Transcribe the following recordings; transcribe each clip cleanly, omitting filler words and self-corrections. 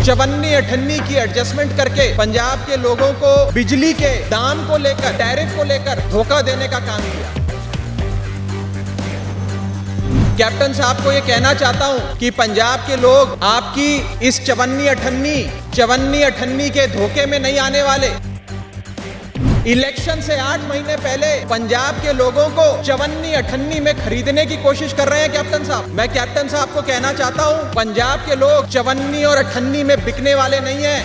चवन्नी अठन्नी की एडजस्टमेंट करके पंजाब के लोगों को बिजली के दाम को लेकर, टैरिफ को लेकर धोखा देने का काम किया। कैप्टन साहब को ये कहना चाहता हूं कि पंजाब के लोग आपकी इस चवन्नी अठन्नी के धोखे में नहीं आने वाले। इलेक्शन से 8 महीने पहले पंजाब के लोगों को चवन्नी अठन्नी में खरीदने की कोशिश कर रहे हैं कैप्टन साहब। मैं कैप्टन साहब को कहना चाहता हूं, पंजाब के लोग चवन्नी और अठन्नी में बिकने वाले नहीं हैं।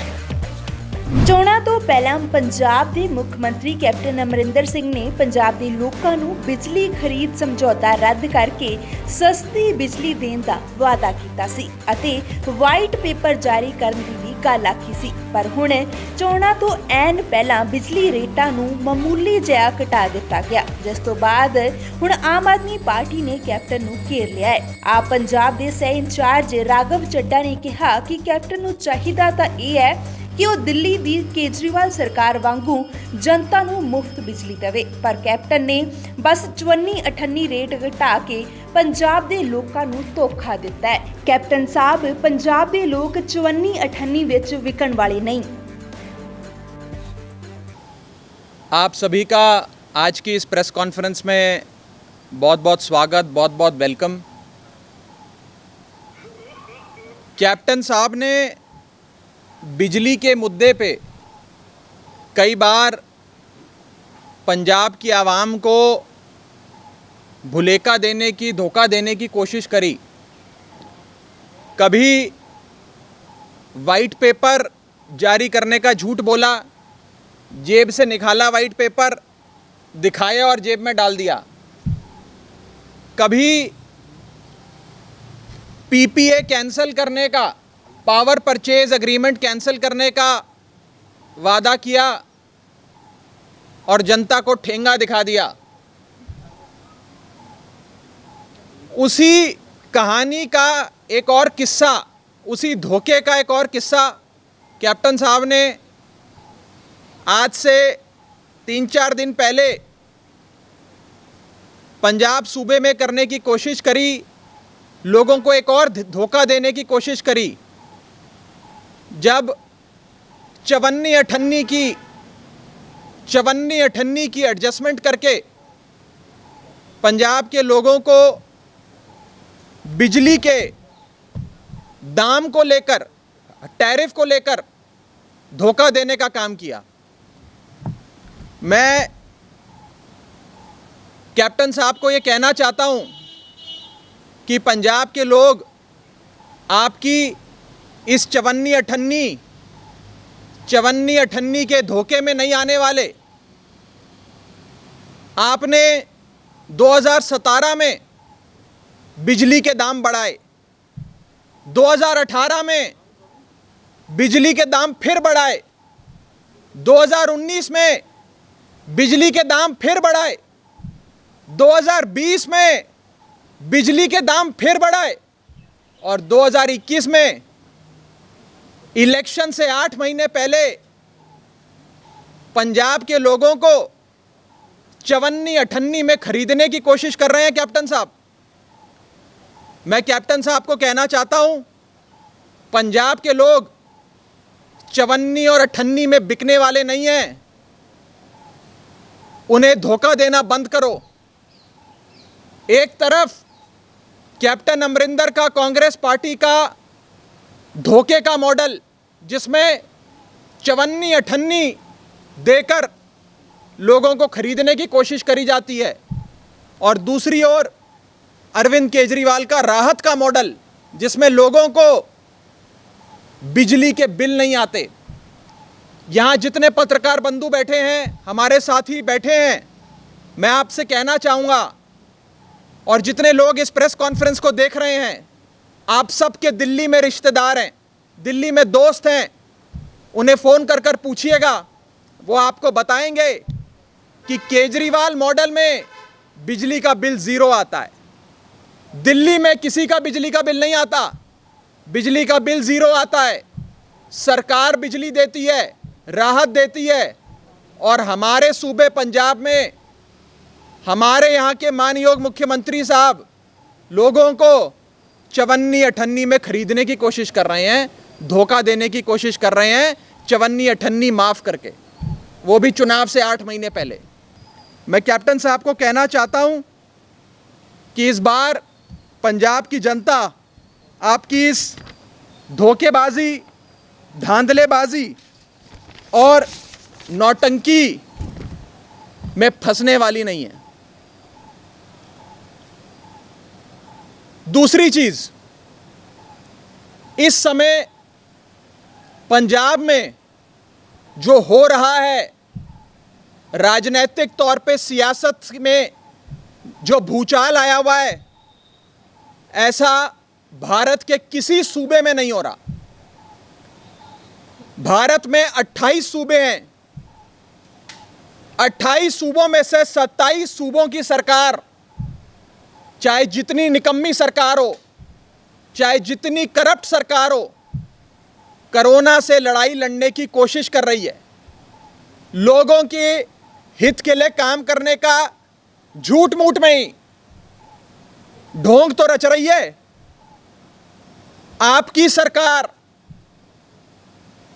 ਚੋਣਾਂ ਤੋਂ ਪਹਿਲਾਂ ਪੰਜਾਬ ਦੇ ਮੁੱਖ ਮੰਤਰੀ ਕੈਪਟਨ ਅਮਰਿੰਦਰ ਸਿੰਘ ਨੇ ਪੰਜਾਬ ਦੇ ਲੋਕਾਂ ਨੂੰ ਬਿਜਲੀ ਖਰੀਦ ਸਮਝੌਤਾ ਰੱਦ ਕਰਕੇ ਸਸਤੀ ਬਿਜਲੀ ਦੇਣ ਦਾ ਵਾਅਦਾ ਕੀਤਾ ਸੀ ਅਤੇ ਵਾਈਟ ਪੇਪਰ ਜਾਰੀ ਕਰਨ ਦੀ ਵੀ ਗੱਲ ਆਖੀ ਸੀ। ਪਰ ਹੁਣ ਚੋਣਾਂ ਤੋਂ ਐਨ ਪਹਿਲਾਂ ਬਿਜਲੀ ਰੇਟਾਂ ਨੂੰ ਮਾਮੂਲੀ ਜਿਹਾ ਘਟਾ ਦਿੱਤਾ ਗਿਆ, ਜਿਸ ਤੋਂ ਬਾਅਦ ਹੁਣ ਆਮ ਆਦਮੀ ਪਾਰਟੀ ਨੇ ਕੈਪਟਨ ਨੂੰ ਘੇਰ ਲਿਆ ਹੈ। ਆਪ ਪੰਜਾਬ ਦੇ ਸਹਿ ਇੰਚਾਰਜ ਰਾਘਵ ਚੱਡਾ ਨੇ ਕਿਹਾ ਕਿ ਕੈਪਟਨ ਨੂੰ ਚਾਹੀਦਾ ਤਾਂ ਇਹ ਹੈ ਕਿ ਉਹ ਦਿੱਲੀ ਦੀ ਕੇਜਰੀਵਾਲ ਸਰਕਾਰ ਵਾਂਗੂ ਜਨਤਾ ਨੂੰ ਮੁਫਤ ਬਿਜਲੀ ਦੇਵੇ, ਪਰ ਕੈਪਟਨ ਨੇ ਬਸ 54-58 ਰੇਟ ਘਟਾ ਕੇ ਪੰਜਾਬ ਦੇ ਲੋਕਾਂ ਨੂੰ ਧੋਖਾ ਦਿੱਤਾ ਹੈ। ਕੈਪਟਨ ਸਾਹਿਬ, ਪੰਜਾਬ ਦੇ ਲੋਕ 54-58 ਵਿੱਚ ਵਿਕਣ ਵਾਲੇ ਨਹੀਂ। आप सभी का आज की इस प्रेस कॉन्फ्रेंस में बहुत बहुत स्वागत, बहुत बहुत वेलकम। कैप्टन साहब ने बिजली के मुद्दे पे कई बार पंजाब की आवाम को भुलेखा देने की, धोखा देने की कोशिश करी। कभी वाइट पेपर जारी करने का झूठ बोला, जेब से निकाला वाइट पेपर, दिखाया और जेब में डाल दिया। कभी पीपीए कैंसिल करने का, पावर परचेज एग्रीमेंट कैंसिल करने का वादा किया और जनता को ठेंगा दिखा दिया। उसी कहानी का एक और किस्सा, उसी धोखे का एक और किस्सा कैप्टन साहब ने आज से 3-4 दिन पहले पंजाब सूबे में करने की कोशिश करी, लोगों को एक और धोखा देने की कोशिश करी। जब चवन्नी अठन्नी की एडजस्टमेंट करके पंजाब के लोगों को बिजली के दाम को लेकर, टैरिफ को लेकर धोखा देने का काम किया। मैं कैप्टन साहब को ये कहना चाहता हूं कि पंजाब के लोग आपकी इस चवन्नी अठन्नी के धोखे में नहीं आने वाले। आपने 2017 में बिजली के दाम बढ़ाए, 2018 में बिजली के दाम फिर बढ़ाए, 2019 में बिजली के दाम फिर बढ़ाए, 2020 में बिजली के दाम फिर बढ़ाए और 2021 में इलेक्शन से 8 महीने पहले पंजाब के लोगों को चवन्नी अठन्नी में खरीदने की कोशिश कर रहे हैं कैप्टन साहब। मैं कैप्टन साहब को कहना चाहता हूं, पंजाब के लोग चवन्नी और अठन्नी में बिकने वाले नहीं हैं। उन्हें धोखा देना बंद करो। एक तरफ कैप्टन अमरिंदर का, कांग्रेस पार्टी का धोखे का मॉडल, जिसमें चवन्नी अठन्नी देकर लोगों को खरीदने की कोशिश करी जाती है, और दूसरी ओर अरविंद केजरीवाल का राहत का मॉडल, जिसमें लोगों को बिजली के बिल नहीं आते। यहाँ जितने पत्रकार बंधु बैठे हैं, हमारे साथी बैठे हैं, मैं आपसे कहना चाहूँगा, और जितने लोग इस प्रेस कॉन्फ्रेंस को देख रहे हैं, आप सबके दिल्ली में रिश्तेदार हैं, दिल्ली में दोस्त हैं, उन्हें फ़ोन कर कर पूछिएगा, वो आपको बताएंगे कि केजरीवाल मॉडल में बिजली का बिल ज़ीरो आता है। दिल्ली में किसी का बिजली का बिल नहीं आता, बिजली का बिल ज़ीरो आता है। सरकार बिजली देती है, राहत देती है, और हमारे सूबे पंजाब में हमारे यहाँ के माननीय मुख्यमंत्री साहब लोगों को चवन्नी अठन्नी में खरीदने की कोशिश कर रहे हैं। धोखा देने की कोशिश कर रहे हैं, चवन्नी अठन्नी माफ करके, वो भी चुनाव से 8 महीने पहले। मैं कैप्टन साहब को कहना चाहता हूं कि इस बार पंजाब की जनता आपकी इस धोखेबाजी, धांधलेबाजी और नौटंकी में फंसने वाली नहीं है। दूसरी चीज, इस समय पंजाब में जो हो रहा है, राजनीतिक तौर पे सियासत में जो भूचाल आया हुआ है, ऐसा भारत के किसी सूबे में नहीं हो रहा। भारत में 28 सूबे हैं, 28 सूबों में से 27 सूबों की सरकार, चाहे जितनी निकम्मी सरकार हो, चाहे जितनी करप्ट सरकार हो, कोरोना से लड़ाई लड़ने की कोशिश कर रही है। लोगों के हित के लिए काम करने का झूठ मूठ में ही ढोंग तो रच रही है। आपकी सरकार,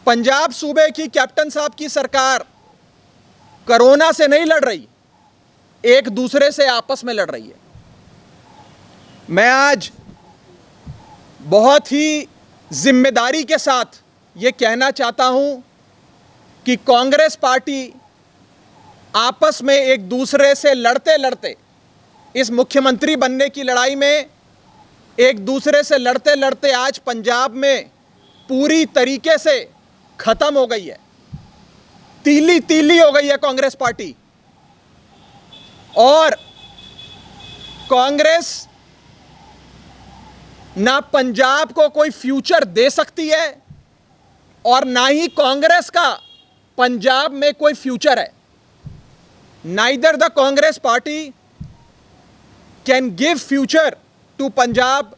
पंजाब सूबे की कैप्टन साहब की सरकार कोरोना से नहीं लड़ रही, एक दूसरे से आपस में लड़ रही है। मैं आज बहुत ही जिम्मेदारी के साथ ये कहना चाहता हूं कि कांग्रेस पार्टी आपस में एक दूसरे से लड़ते लड़ते, इस मुख्यमंत्री बनने की लड़ाई में एक दूसरे से लड़ते लड़ते आज पंजाब में पूरी तरीके से खत्म हो गई है। तीली तीली हो गई है कांग्रेस पार्टी। और कांग्रेस ना पंजाब को कोई फ्यूचर दे सकती है और ना ही कांग्रेस का पंजाब में कोई फ्यूचर है। Neither the Congress party can give future to Punjab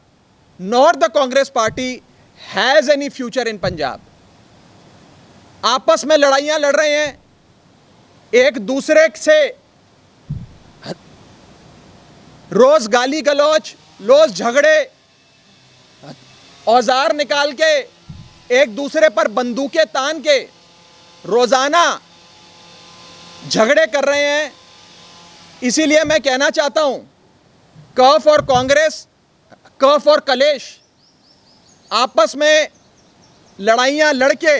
nor the Congress party has any future in Punjab. आपस में लड़ाइयां लड़ रहे हैं, एक दूसरे से रोज गाली गलौज, रोज झगड़े, औजार निकाल के एक दूसरे पर बंदूकें तान के रोजाना झगड़े कर रहे हैं। इसीलिए मैं कहना चाहता हूं, क फॉर कांग्रेस, क फॉर कलेश। आपस में लड़ाइयां लड़के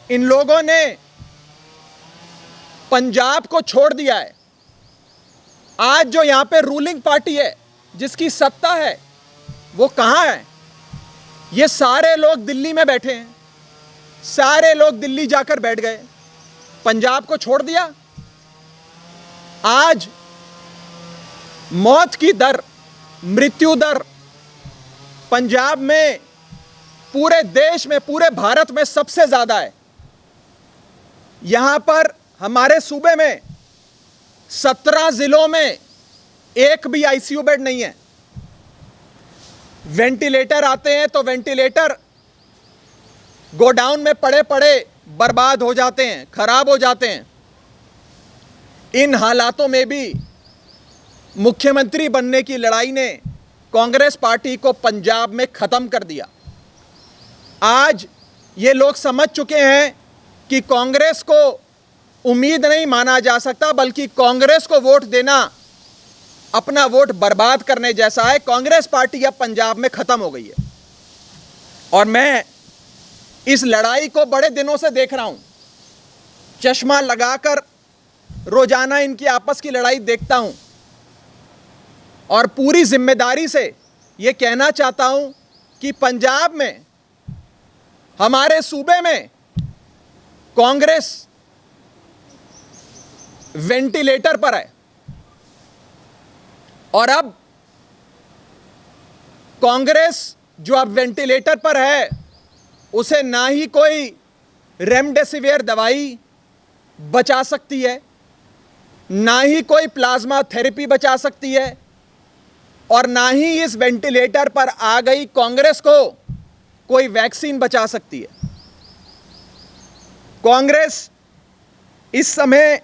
इन लोगों ने पंजाब को छोड़ दिया है। आज जो यहां पे रूलिंग पार्टी है, जिसकी सत्ता है, वो कहां है? ये सारे लोग दिल्ली में बैठे हैं, सारे लोग दिल्ली जाकर बैठ गए, पंजाब को छोड़ दिया। आज मौत की दर, मृत्यु दर पंजाब में पूरे देश में, पूरे भारत में सबसे ज्यादा है। यहां पर हमारे सूबे में 17 जिलों में एक भी आईसीयू बेड नहीं है। वेंटिलेटर आते हैं तो वेंटिलेटर गोडाउन में पड़े पड़े बर्बाद हो जाते हैं, खराब हो जाते हैं। इन हालातों में भी मुख्यमंत्री बनने की लड़ाई ने कांग्रेस पार्टी को पंजाब में खत्म कर दिया। आज ये लोग समझ चुके हैं कि कांग्रेस को उम्मीद नहीं माना जा सकता, बल्कि कांग्रेस को वोट देना अपना वोट बर्बाद करने जैसा है। कांग्रेस पार्टी अब पंजाब में खत्म हो गई है और मैं इस लड़ाई को बड़े दिनों से देख रहा हूं। चश्मा लगाकर रोजाना इनकी आपस की लड़ाई देखता हूं और पूरी जिम्मेदारी से ये कहना चाहता हूं कि पंजाब में, हमारे सूबे में कांग्रेस वेंटिलेटर पर है और अब कांग्रेस जो अब वेंटिलेटर पर है, उसे ना ही कोई रेमडेसिविर दवाई बचा सकती है, ना ही कोई प्लाज्मा थेरेपी बचा सकती है और ना ही इस वेंटिलेटर पर आ गई कांग्रेस को कोई वैक्सीन बचा सकती है। कांग्रेस इस समय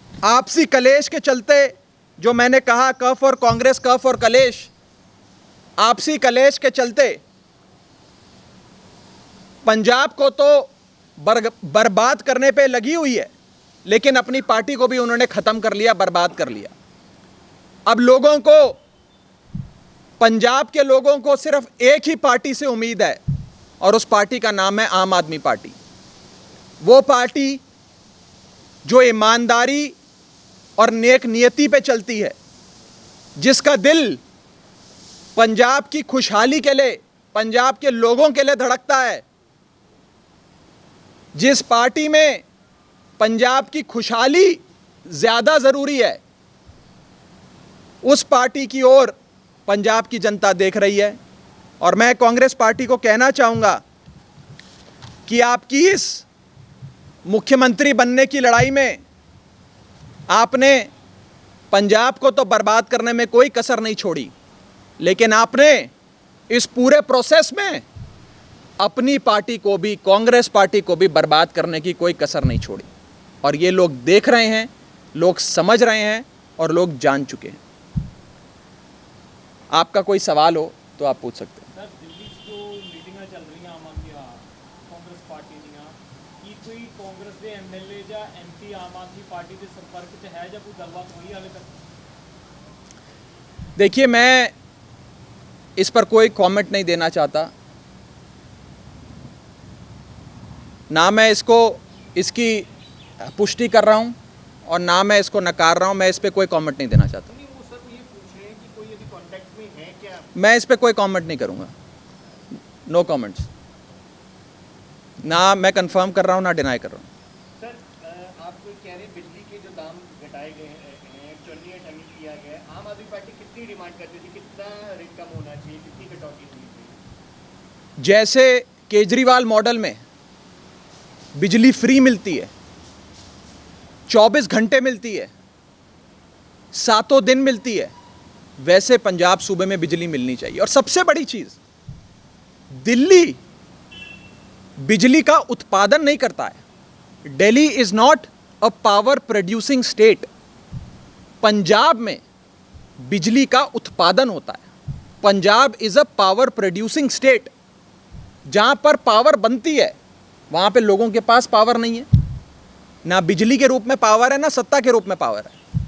आपसी कलेश के चलते, जो मैंने कहा क फॉर कांग्रेस, क फॉर कलेश, आपसी कलेश के चलते पंजाब को तो बर्बाद करने पे लगी हुई है, लेकिन अपनी पार्टी को भी उन्होंने खत्म कर लिया, बर्बाद कर लिया। अब लोगों को, पंजाब के लोगों को सिर्फ एक ही पार्टी से उम्मीद है और उस पार्टी का नाम है आम आदमी पार्टी। वो पार्टी जो ईमानदारी और नेक नियति पे चलती है, जिसका दिल पंजाब की खुशहाली के लिए, पंजाब के लोगों के लिए धड़कता है, जिस पार्टी में पंजाब की खुशहाली ज़्यादा ज़रूरी है, उस पार्टी की ओर पंजाब की जनता देख रही है। और मैं कांग्रेस पार्टी को कहना चाहूँगा कि आपकी इस मुख्यमंत्री बनने की लड़ाई में आपने पंजाब को तो बर्बाद करने में कोई कसर नहीं छोड़ी, लेकिन आपने इस पूरे प्रोसेस में अपनी पार्टी को भी, कांग्रेस पार्टी को भी बर्बाद करने की कोई कसर नहीं छोड़ी। और ये लोग देख रहे हैं, लोग समझ रहे हैं और लोग जान चुके हैं। आपका कोई सवाल हो तो आप पूछ सकते हैं। सर, दिल्ली जो मीटिंगां चल रही आम आदमी कांग्रेस पार्टी ਦੀਆਂ ਕੀ ਕੋਈ ਕਾਂਗਰਸ ਦੇ ਐਮਐਲਏ ਜਾਂ ਐਮਪੀ ਆਮ ਆਦਮੀ ਪਾर्टी ਦੇ ਸੰਪਰਕ 'ਚ ਹੈ ਜਾਂ ਕੋਈ ਗੱਲਬਾਤ ਹੋਈ ਹਾਲੇ तक? देखिए, मैं इस पर कोई कमेंट नहीं देना चाहता, ना मैं इसकी पुष्टि कर रहा हूं और ना मैं इसको नकार रहा हूं। मैं इस पर कोई कमेंट नहीं देना चाहता। नहीं, वो सर ये पूछ रहे हैं कि कोई अभी कांटेक्ट में है क्या? मैं इस पर कोई कमेंट नहीं करूंगा। No comments. ना मैं कंफर्म कर रहा हूं, ना डिनाई कर रहा हूं। सर, आप कोई कह रहे हैं बिजली के जो दाम घटाए गए हैं, 24 किया गया है, आम आदमी पार्टी कितनी डिमांड करती थी, कितना रेट कम होना चाहिए, कितनी कटौती होनी चाहिए? जैसे केजरीवाल मॉडल में बिजली फ्री मिलती है, 24 घंटे मिलती है, 7 दिन मिलती है, वैसे पंजाब सूबे में बिजली मिलनी चाहिए। और सबसे बड़ी चीज, दिल्ली बिजली का उत्पादन नहीं करता है। Delhi is not a power producing state. Punjab में बिजली का उत्पादन होता है। Punjab is a power producing state. जहां पर पावर बनती है वहां पे लोगों के पास पावर नहीं है, ना बिजली के रूप में पावर है, ना सत्ता के रूप में पावर है।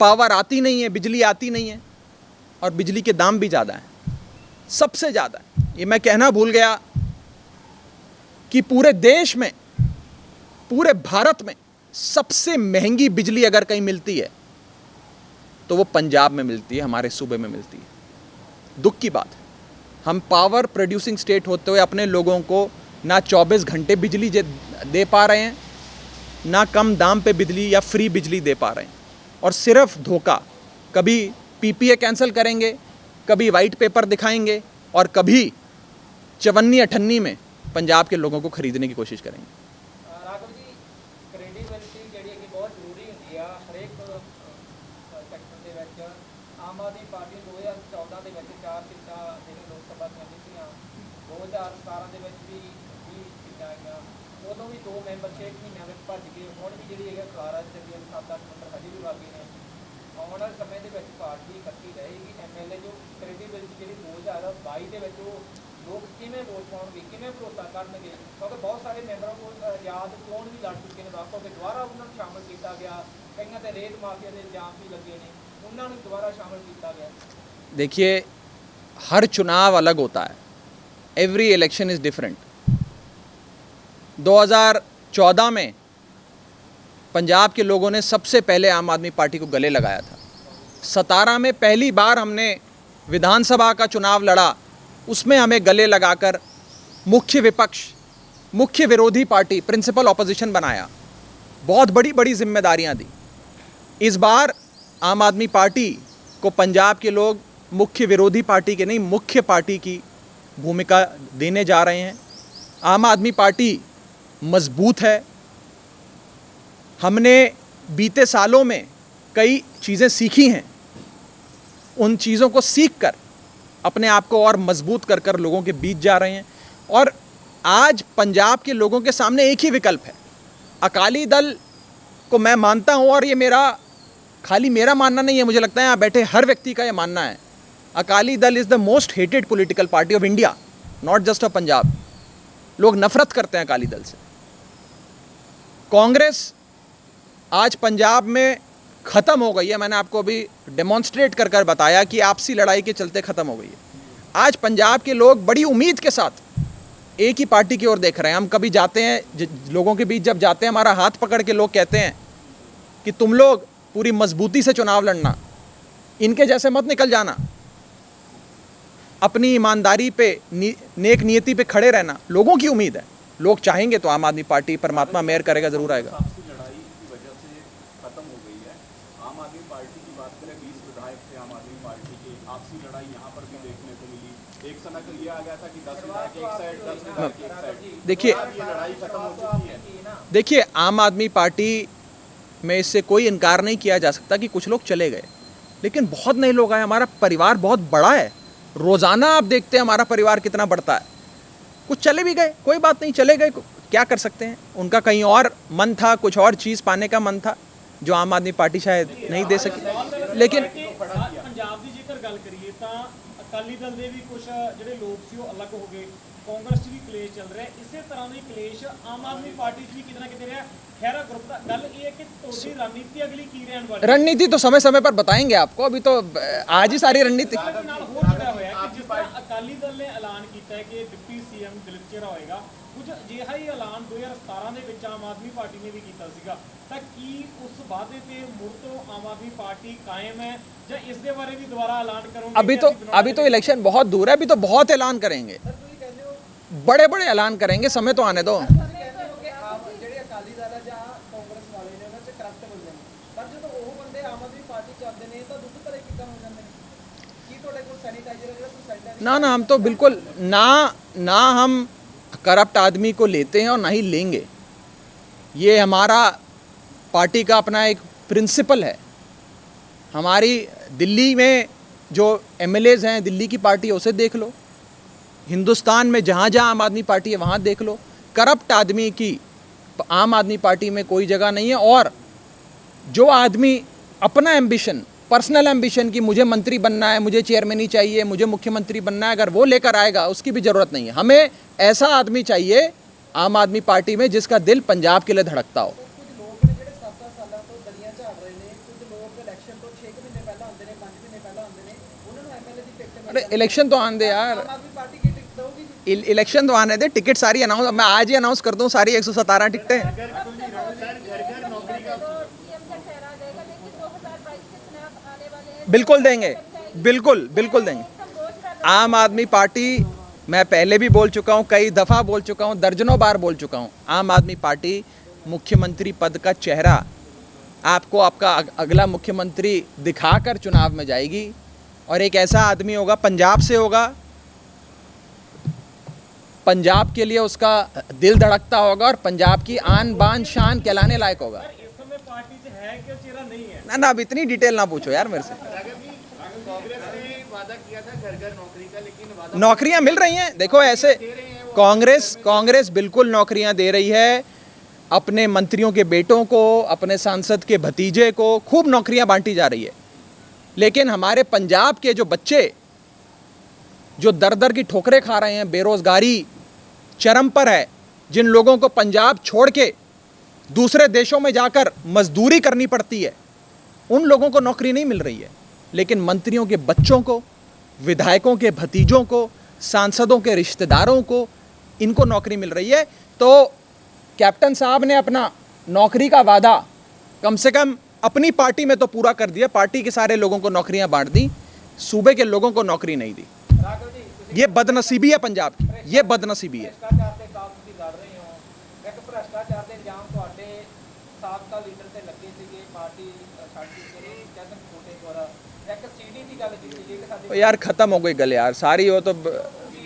पावर आती नहीं है, बिजली आती नहीं है, और बिजली के दाम भी ज़्यादा हैं, सबसे ज़्यादा। ये मैं कहना भूल गया कि पूरे देश में, पूरे भारत में सबसे महंगी बिजली अगर कहीं मिलती है तो वो पंजाब में मिलती है, हमारे सूबे में मिलती है। दुख की बात है, हम पावर प्रोड्यूसिंग स्टेट होते हुए अपने लोगों को ना 24 घंटे बिजली दे पा रहे हैं, ना कम दाम पे बिजली या फ्री बिजली दे पा रहे हैं। और सिर्फ धोखा, कभी पीपीए कैंसिल करेंगे, कभी वाइट पेपर दिखाएंगे, और कभी 54-58 में पंजाब के लोगों को खरीदने की कोशिश करेंगे। राघव जी, क्रेडिबिलिटी ਜਿਹੜੀ ਕਿ ਬਹੁਤ ਜ਼ਰੂਰੀ ਹੁੰਦੀ ਆ ਹਰੇਕ ਸੈਕਟਰ ਦੇ ਵਿੱਚ। ਆਮ ਆਦਮੀ ਪਾਰਟੀ 2014 ਦੇ ਵਿੱਚ 4 ਸੀਟਾਂ ਜਿਹੜੀ ਲੋਕ ਸਭਾ ਦੀਆਂ ਜਿੱਤੀਆਂ, 2017 ਦੇ ਵਿੱਚ ਵੀ 20 ਸੀਟਾਂ ਆਈਆਂ, ਉਦੋਂ ਵੀ 2 ਮੈਂਬਰ 6 ਮਹੀਨਿਆਂ ਵਿੱਚ ਭੱਜ ਗਏ। ਹੁਣ ਵੀ ਜਿਹੜੀ ਹੈਗਾ ਖਲਾਰਾ ਚੱਲੀ ਹੈ, 7-8 ਮੈਂਬਰ ਹਜੇ ਵੀ ਬਾਕੀ ਨੇ। ਆਉਣ ਵਾਲੇ ਸਮੇਂ ਦੇ ਵਿੱਚ ਪਾਰਟੀ ਇਕੱਠੀ ਰਹੇਗੀ। ਐਮਐਲਏ ਜੋ ਕ੍ਰੈਡੀਬਿਲਿਟੀ ਜਿਹੜੀ 2022 ਦੇ ਵਿੱਚ ਉਹ ਲੋਕ ਕਿਵੇਂ ਵੋਟ ਪਾਉਣਗੇ, ਕਿਵੇਂ ਭਰੋਸਾ ਕਰਨਗੇ? ਕਿਉਂਕਿ ਬਹੁਤ ਸਾਰੇ ਮੈਂਬਰਾਂ ਕੋਲ ਆਜ਼ਾਦ ਚੋਣ ਵੀ ਲੜ ਚੁੱਕੇ ਨੇ ਵਾਪਸ, ਕਿ ਦੁਬਾਰਾ ਉਹਨਾਂ ਨੂੰ ਸ਼ਾਮਲ ਕੀਤਾ ਗਿਆ। ਕਈਆਂ ਤੇ ਰੇਤ ਮਾਫੀਆ ਦੇ ਇਲਜ਼ਾਮ भी लगे ने, उन्होंने दोबारा शामिल किया गया। देखिए, हर चुनाव अलग होता है, एवरी इलेक्शन इज़ डिफरेंट। 2014 में पंजाब के लोगों ने सबसे पहले आम आदमी पार्टी को गले लगाया था। 17 में पहली बार हमने विधानसभा का चुनाव लड़ा, उसमें हमें गले लगाकर मुख्य विपक्ष, मुख्य विरोधी पार्टी, प्रिंसिपल ऑपोजिशन बनाया, बहुत बड़ी बड़ी जिम्मेदारियां दी। इस बार आम आदमी पार्टी को पंजाब के लोग मुख्य विरोधी पार्टी के नहीं, मुख्य पार्टी की भूमिका देने जा रहे हैं। आम आदमी पार्टी मजबूत है। हमने बीते सालों में कई चीज़ें सीखी हैं, उन चीज़ों को सीख कर अपने आप को और मजबूत कर कर लोगों के बीच जा रहे हैं। और आज पंजाब के लोगों के सामने एक ही विकल्प है। अकाली दल को मैं मानता हूँ, और ये खाली मेरा मानना नहीं है, मुझे लगता है यहाँ बैठे हर व्यक्ति का ये मानना है, Akali Dal is the most hated political party of India, not just of Punjab. लोग नफरत करते हैं अकाली दल से। कांग्रेस आज पंजाब में ख़त्म हो गई है। मैंने आपको अभी डेमोन्स्ट्रेट कर कर बताया कि आपसी लड़ाई के चलते ख़त्म हो गई है। आज पंजाब के लोग बड़ी उम्मीद के साथ एक ही पार्टी की ओर देख रहे हैं। हम कभी जाते हैं लोगों के बीच, जब जाते हैं हमारा हाथ पकड़ के लोग कहते हैं कि तुम लोग पूरी मजबूती से चुनाव लड़ना, इनके जैसे मत निकल जाना, अपनी ईमानदारी पे नेक नियति पे खड़े रहना। लोगों की उम्मीद है, लोग चाहेंगे तो आम आदमी पार्टी, परमात्मा मेहर करेगा, ज़रूर आएगा। आपसी लड़ाई की वजह से खत्म हो गई है। आम आदमी पार्टी की बात करें, 20 विधायक थे आम आदमी पार्टी के, आपसी लड़ाई यहाँ पर भी देखने को मिली। एक समय तो ये आ गया था कि 10 विधायक एक साइड, 10 विधायक एक साइड। देखिए, ये लड़ाई खत्म हो चुकी है। देखिए, आम आदमी पार्टी में इससे कोई इनकार नहीं किया जा सकता कि कुछ लोग चले गए, लेकिन बहुत नए लोग आए। हमारा परिवार बहुत बड़ा है, रोज़ाना आप देखते हैं हमारा परिवार कितना बढ़ता है। कुछ चले भी गए, कोई बात नहीं, चले गए, क्या कर सकते हैं। उनका कहीं और मन था, कुछ और चीज़ पाने का मन था जो आम आदमी पार्टी शायद नहीं दे सकी। लेकिन पंजाब ਦੀ ਜੇਕਰ ਗੱਲ ਕਰੀਏ ਤਾਂ ਅਕਾਲੀ ਦਲ ਦੇ ਵੀ ਕੁਝ ਜਿਹੜੇ ਲੋਕ ਸੀ ਉਹ ਅਲੱਗ ਹੋ ਗਏ, ਕਾਂਗਰਸ 'ਚ ਵੀ ਕਲੇਸ਼ ਚੱਲ ਰਿਹਾ। ਇਸੇ ਤਰ੍ਹਾਂ ਦਾ ਕਲੇਸ਼ ਆਮ ਆਦਮੀ ਪਾਰਟੀ 'ਚ ਵੀ ਕਿਤੇ ਨਾ ਕਿਤੇ ਰਿਹਾ। ਖੈਰਾ ਗਰੁੱਪ ਦਾ ਗੱਲ ਇਹ ਹੈ ਕਿ ਤੁਹਾਡੀ ਰਣਨੀਤੀ ਅਗਲੀ ਕੀ ਰਹਿਣ ਵਾਲੀ ਹੈ? रणनीति तो समय समय पर बताएंगे आपको, अभी तो आज ही सारी रणनीति। ਨਾਲ ਹੋਰ ਜੁੜਿਆ ਹੋਇਆ ਕਿ ਜਿਸ ਤਰ੍ਹਾਂ ਅਕਾਲੀ ਦਲ ਨੇ ਐਲਾਨ ਕੀਤਾ ਹੈ ਕਿ ਡਿਪਟੀ ਸੀਐਮ ਦਲੀਪ ਚੇਹਰਾ ਹੋਏਗਾ, ਕੁਝ ਅਜਿਹਾ ਹੀ ਐਲਾਨ 2017 ਦੇ ਵਿੱਚ ਆਮ ਆਦਮੀ ਪਾਰਟੀ ਨੇ ਵੀ ਕੀਤਾ ਸੀਗਾ। ਤਾਂ ਕੀ ਉਸ ਵਾਅਦੇ ਤੇ ਮੁੜ ਤੋਂ ਆਮ ਆਦਮੀ ਪਾਰਟੀ ਕਾਇਮ ਹੈ ਜਾਂ ਇਸ ਦੇ ਬਾਰੇ ਵੀ ਦੁਬਾਰਾ ਐਲਾਨ ਕਰੋਗੇ? अभी तो इलेक्शन बहुत दूर है, अभी तो बहुत ऐलान करेंगे, बड़े बड़े ऐलान करेंगे, समय तो आने दो। ਜਿਹੜੇ ਅਕਾਲੀ ਦਲ ਹੈ ਜਾਂ ਕਾਂਗਰਸ ਵਾਲੇ ਨੇ ਉਹਨਾਂ 'ਚ ਕਰਪਟ ਹੋ ਜਾਂਦੇ, ਪਰ ਜਦੋਂ ਉਹ ਬੰਦੇ ਆਮ ਆਦਮੀ ਪਾਰਟੀ 'ਚ ਆਉਂਦੇ ਨੇ ਤਾਂ ਦੁੱਧ ਭਰੇ ਕਿੱਦਾਂ ਹੋ ਜਾਂਦੇ ਨੇ? ਕੀ ਤੁਹਾਡੇ ਕੋਲ ਸੈਨੀਟਾਈਜ਼ਰ ਹੈ ਜਿਹੜਾ ਤੁਸੀਂ ਸੈਨੀਟਾਈਜ਼ਰ? ना ना, हम तो बिल्कुल ना हम करप्ट आदमी को लेते हैं और ना ही लेंगे। ये हमारा पार्टी का अपना एक प्रिंसिपल है। हमारी दिल्ली में जो एमएलएज हैं, दिल्ली की पार्टी है, उसे देख लो। हिंदुस्तान में जहाँ जहाँ आम आदमी पार्टी है वहाँ देख लो। करप्ट आदमी की आम आदमी पार्टी में कोई जगह नहीं है। और जो आदमी अपना एम्बिशन, पर्सनल एम्बिशन की मुझे मंत्री बनना है, मुझे चेयरमैन ही चाहिए, मुझे मुख्यमंत्री बनना है, अगर वो लेकर आएगा उसकी भी ज़रूरत नहीं है। हमें ऐसा आदमी चाहिए आम आदमी पार्टी में जिसका दिल पंजाब के लिए धड़कता हो। ਕੁਝ ਲੋਕ ਨੇ ਜਿਹੜੇ 7-7 ਸਾਲਾਂ ਤੋਂ ਦਲੀਆਂ ਝਾੜ ਰਹੇ ਨੇ, ਕੁਝ ਲੋਕ ਇਲੈਕਸ਼ਨ ਤੋਂ 6 ਮਹੀਨੇ ਪਹਿਲਾਂ ਆਉਂਦੇ ਨੇ, 5 ਮਹੀਨੇ ਪਹਿਲਾਂ ਆਉਂਦੇ ਨੇ, ਉਹਨਾਂ ਨੂੰ ਐਮਐਲਏ ਦੀ ਟਿਕਟ ਮਿਲ अरे इलेक्शन तो आने दे यार, ਆਮ ਆਦਮੀ ਪਾर्टी की टिकट दोगी जी? इलेक्शन तो आने दे, टिकट सारी अनाउंस, मैं आज ही अनाउंस कर दूँ सारी 117 टिकटें। बिल्कुल देंगे, बिल्कुल देंगे। आम आदमी पार्टी, मैं पहले भी बोल चुका हूँ, कई दफ़ा बोल चुका हूँ, दर्जनों बार बोल चुका हूँ, आम आदमी पार्टी मुख्यमंत्री पद का चेहरा आपको आपका अगला मुख्यमंत्री दिखाकर चुनाव में जाएगी। और एक ऐसा आदमी होगा, पंजाब से होगा, पंजाब के लिए उसका दिल धड़कता होगा और पंजाब की आन बान शान कहलाने लायक होगा। इस समय पार्टी 'ਚ है कि चेहरा नहीं है? ना अब इतनी डिटेल ना पूछो यार मेरे से। कांग्रेस ने वादा किया था घर घर नौकरी का, लेकिन वादा नौकरियां मिल रही हैं, देखो ऐसे कांग्रेस बिल्कुल नौकरियां दे रही है अपने मंत्रियों के बेटों को, अपने सांसद के भतीजे को, खूब नौकरियां बांटी जा रही है। लेकिन हमारे पंजाब के जो बच्चे जो दर दर की ठोकरें खा रहे हैं, बेरोजगारी चरम पर है, जिन लोगों को पंजाब छोड़ के दूसरे देशों में जाकर मजदूरी करनी पड़ती है, उन लोगों को नौकरी नहीं मिल रही है। लेकिन मंत्रियों के बच्चों को, विधायकों के भतीजों को, सांसदों के रिश्तेदारों को, इनको नौकरी मिल रही है। तो कैप्टन साहब ने अपना नौकरी का वादा कम से कम अपनी पार्टी में तो पूरा कर दिया। पार्टी के सारे लोगों को नौकरियां बांट दी, सूबे के लोगों को नौकरी नहीं दी। ਰਾਘਵ ਜੀ, ਤੁਸੀਂ ये बदनसीबी है पंजाब की, ये बदनसीबी है। ਭ੍ਰਿਸ਼ਟਾਚਾਰ ਦੇ ਖਿਲਾਫ ਤੁਸੀਂ ਲੜ ਰਹੇ ਹੋ। ਇੱਕ ਭ੍ਰਿਸ਼ਟਾਚਾਰ ਦੇ ਇਲਜ਼ਾਮ ਤੁਹਾਡੇ ਸਾਬਕਾ ਲੀਡਰ ਤੇ ਲੱਗੇ ਸੀਗੇ, ਪਾਰਟੀ ਛੱਡ ਕੇ ਜਗਨ ਛੋਟੇ ਦੁਆਰਾ ਇੱਕ ਸੀਡੀ ਦੀ ਗੱਲ ਕੀਤੀ ਜੀ ਕਿ ਸਾਡੇ तो यार ख़त्म हो गई गल यार सारी, हो तो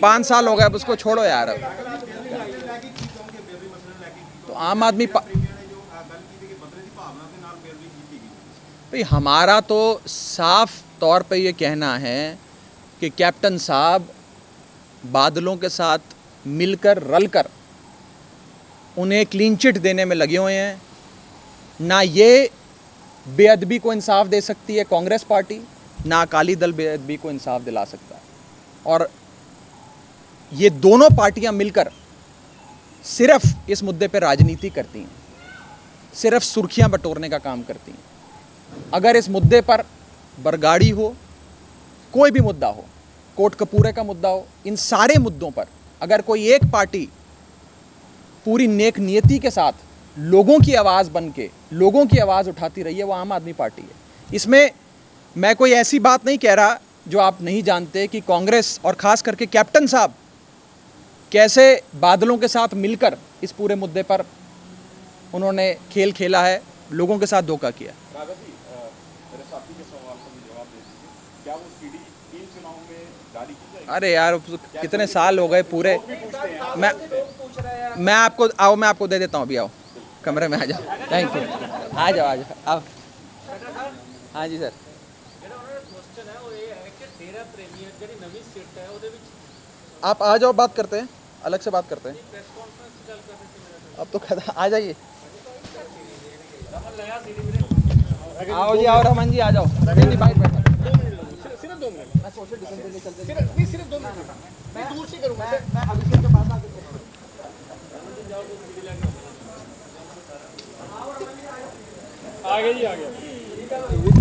5 साल हो गए, अब उसको छोड़ो यार। अब तो आम आदमी भाई हमारा तो साफ तौर पे ये कहना है कि कैप्टन साहब बादलों के साथ मिलकर रलकर उन्हें क्लीन चिट देने में लगे हुए हैं। ना ये बेअदबी को इंसाफ दे सकती है कांग्रेस पार्टी, ना अकाली दल बेअदबी को इंसाफ दिला सकता है। और ये दोनों पार्टियां मिलकर सिर्फ इस मुद्दे पर राजनीति करती हैं, सिर्फ सुर्खियां बटोरने का काम करती हैं। अगर इस मुद्दे पर बरगाड़ी हो, कोई भी मुद्दा हो, कोटकपूरे का मुद्दा हो, इन सारे मुद्दों पर अगर कोई एक पार्टी पूरी नेक नियति के साथ लोगों की आवाज़ बन के लोगों की आवाज़ उठाती रही है, वो आम आदमी पार्टी है। इसमें मैं कोई ऐसी बात नहीं कह रहा जो आप नहीं जानते कि कांग्रेस और ख़ास करके कैप्टन साहब कैसे बादलों के साथ मिलकर इस पूरे मुद्दे पर उन्होंने खेल खेला है, लोगों के साथ धोखा किया। राघव जी, मेरे साथी के सवाल का जवाब दे दीजिए, क्या वो सीडी इन चुनाव में जारी की जाएगी? अरे यार, कितने साल हो गए पूरे। मैं आपको दे देता हूँ, अभी आओ कमरे में आ जाओ। थैंक यू, आ जाओ आओ। हाँ जी सर। आप आ जाओ, बात करते हैं, अलग से बात करते हैं। अब तो आ जाइए। आओ जी, आओ रमन जी, आ जाओ। नहीं बाइक बैठो, सिर्फ 2 मिनट। मैं सोशल डिस्टेंस के चलते सिर्फ 2 मिनट मैं दूर से करूंगा। मैं अभिषेक के पास आके आ गए जी, आ गए।